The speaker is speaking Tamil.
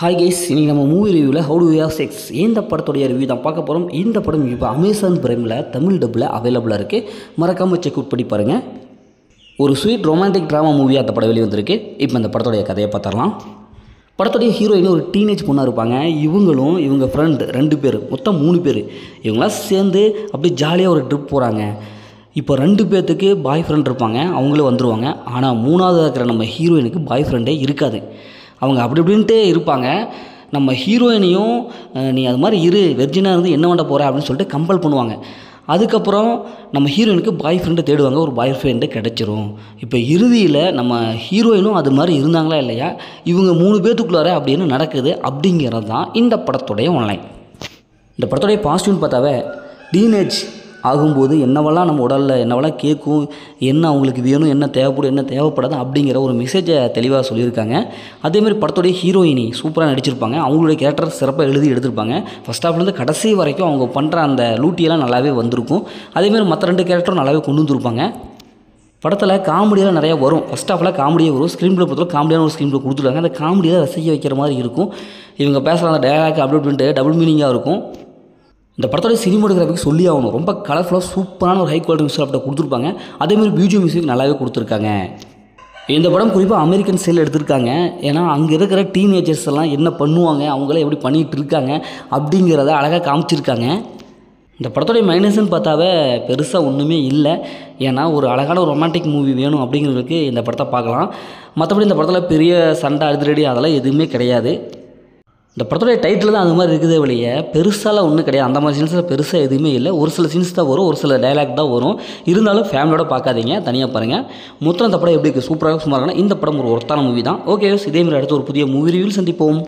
ஹாய் கைஸ், இன்றைக்கி நம்ம மூவி ரிவ்யூவில் how to way of sex இந்த படத்துடைய ரிவ்யூ தான் பார்க்க போகிறோம். இந்த படம் இப்போ அமேசான் பிரைமில் தமிழ் டப்பில் அவைலபிளாக இருக்குது. மறக்காமல் செக் அவுட் பண்ணி பாருங்கள். ஒரு ஸ்வீட் ரொமான்டிக் ட்ராமா மூவியாக அந்த படம் வெளியே வந்திருக்கு. இப்போ இந்த படத்துடைய கதையை பார்த்துடலாம். படத்துடைய ஹீரோயின் ஒரு டீனேஜ் பொண்ணாக இருப்பாங்க. இவங்க ஃப்ரெண்டு 2 பேர், மொத்தம் 3 பேர். இவங்களாம் சேர்ந்து அப்படியே ஜாலியாக ஒரு ட்ரிப் போகிறாங்க. இப்போ 2 பேர்த்துக்கு பாய் ஃப்ரெண்ட் இருப்பாங்க, அவங்களே வந்துடுவாங்க. ஆனால் 3ஆவதாக இருக்கிற நம்ம ஹீரோயினுக்கு பாய் ஃப்ரெண்டே இருக்காது. அவங்க அப்படி இப்படின்ட்டே இருப்பாங்க. நம்ம ஹீரோயினையும் நீ அது மாதிரி வெர்ஜினாக இருந்து என்ன பண்ண போகிற அப்படின்னு சொல்லிட்டு கம்பல் பண்ணுவாங்க. அதுக்கப்புறம் நம்ம ஹீரோயினுக்கு பாய் ஃப்ரெண்டு தேடுவாங்க. ஒரு பாய் ஃப்ரெண்டு கிடச்சிரும். இப்போ இறுதியில் நம்ம ஹீரோயினும் அது மாதிரி இருந்தாங்களா இல்லையா, இவங்க 3 பேர்த்துக்குள்ளார அப்படின்னு நடக்குது. அப்படிங்கிறது தான் இந்த படத்துடைய ஒன்லைன். இந்த படத்துடைய பாசிட்டிவ்னு பார்த்தாவே, டீனேஜ் ஆகும்போது என்னவெல்லாம் நம்ம உடலில் என்னவெல்லாம் கேட்கும், என்ன அவங்களுக்கு வேணும், என்ன தேவைப்படும், என்ன தேவைப்படாது அப்படிங்கிற ஒரு மெசேஜை தெளிவாக சொல்லியிருக்காங்க. அதேமாதிரி படத்துடைய ஹீரோயினி சூப்பராக நடிச்சிருப்பாங்க. அவங்களுடைய கேரக்டர் சிறப்பாக எழுதி எடுத்திருப்பாங்க. ஃபஸ்ட் ஹாஃப்லேருந்து கடைசி வரைக்கும் அவங்க பண்ணுற அந்த லூட்டியெல்லாம் நல்லாவே வந்திருக்கும். அதேமாதிரி மற்ற 2 கேரக்டரும் நல்லாவே கொண்டு வந்துருப்பாங்க. படத்தில் காமெடியெல்லாம் நிறையா வரும். ஃபஸ்ட் ஹாஃபில் காமெடியாக வரும். ஸ்க்ரீன் ப்ளே பொறுத்தவரை காமெடியான ஒரு ஸ்க்ரீன் ப்ளே கொடுத்துருக்காங்க. அந்த காமெடியை ரசிக்க வைக்கிற மாதிரி இருக்கும். இவங்க பேசுகிற அந்த டயலாக் அப்படி அப்படின்ட்டு டபுள் மீனிங்காக இருக்கும். இந்த படத்தோட சினிமோட்டோகிராஃபிக்கு சொல்லி ஆகணும். ரொம்ப கலர்ஃபுல்லாக சூப்பரான ஒரு ஹை குவாலிட்டி மியூசிக் அப்படி கொடுத்துருப்பாங்க. அதேமாதிரி பிஜிஎம் மியூசிக் நல்லாவே கொடுத்துருக்காங்க. இந்த படம் குறிப்பாக அமெரிக்கன் ஸ்டைல் எடுத்திருக்காங்க. ஏன்னா அங்கே இருக்கிற டீனேஜர்ஸ் எல்லாம் என்ன பண்ணுவாங்க, அவங்களே எப்படி பண்ணிகிட்டு இருக்காங்க அப்படிங்கிறத அழகாக காமிச்சிருக்காங்க. இந்த படத்தோடைய மைனஸ்ன்னு பார்த்தாவே பெருசாக ஒன்றுமே இல்லை. ஏன்னா ஒரு அழகான ஒரு ரொமான்டிக் மூவி வேணும் அப்படிங்கிறதுக்கு இந்த படத்தை பார்க்கலாம். மற்றபடி இந்த படத்தில் பெரிய சண்டை அதிரடி அதெல்லாம் எதுவுமே கிடையாது. இந்த படத்துடைய டைட்டில் தான் அது மாதிரி இருக்குதே வெளியே பெருசாலாம் ஒன்றும் கிடையாது. அந்த மாதிரி சீன்ஸில் பெருசாக எதுவுமே இல்லை. ஒரு சில சீன்ஸ் தான் வரும், ஒரு சில டைலாக் தான் வரும். இருந்தாலும் ஃபேமிலியோட பார்க்காதீங்க, தனியாக பாருங்கள். மொத்தம் இந்த படம் எப்படி இருக்குது, சூப்பராக சும்மா இருக்குன்னா இந்த படம் ஒரு ஒர்த்தான மூவி தான். ஓகே, இதேமாதிரி அடுத்து ஒரு புதிய மூவி ரிவ்யூவில் சந்திப்போம்.